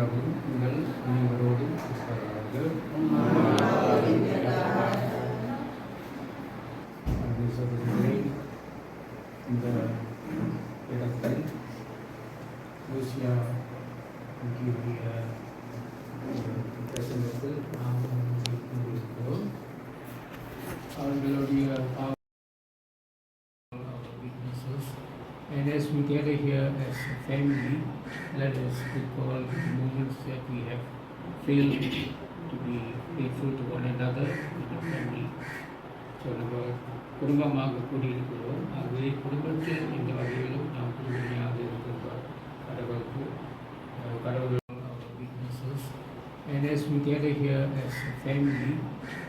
கடவுள் உங்கள் அனைவரோடும் இருப்பதாக. சகோதரர்களே, இந்த இடத்தில் லூசியா முக்கிய பிரசங்கத்தில் நாம் கொண்டிருக்கிறோம். அவர்களுடைய weaknesses, and as we gather here as a family, let us recall the moments that we have failed to be faithful to one another in a family. So நம்ம குடும்பமாக கூடியிருக்கிறோம். ஆகவே குடும்பத்தில் இந்த வகையிலும் நாம் உறுதுணையாக இருக்கின்றோம். கடவுள் weaknesses, and as we gather here as a family,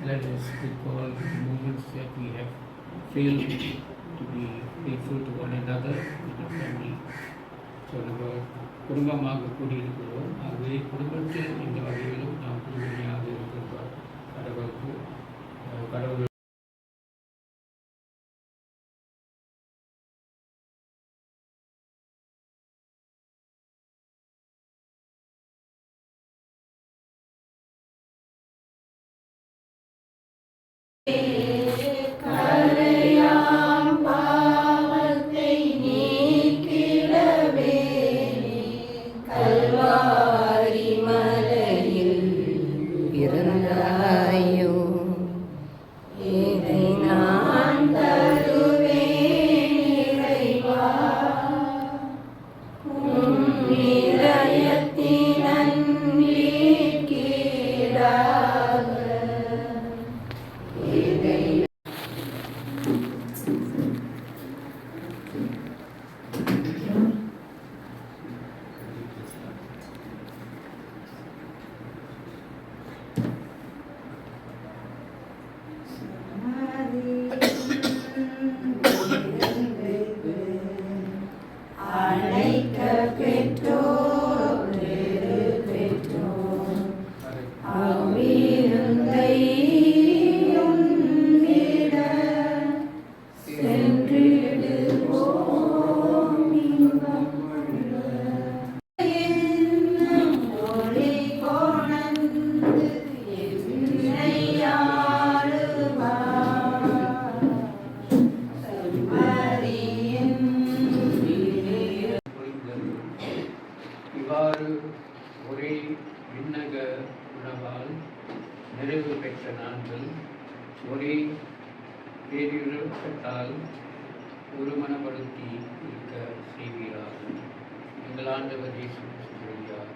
let us recall the moments that we have failed to be faithful to one another in a family. So நம்ம குடும்பமாக கூடியிருக்கிறோம். ஆகவே குடும்பத்தில் இந்த வகையிலும் நாம் உறுதுணையாக இருக்கின்றோம். கடவுள் ஒரே விண்ணக உணவால் நிறைவு பெற்ற நாங்கள் ஒரே பேரிழக்கத்தால் ஒருமனப்படுத்தி இருக்க செய்வீராக. எங்கள் ஆண்டவர் இயேசு கிறிஸ்து வழியாக.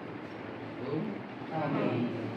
ஆமென்.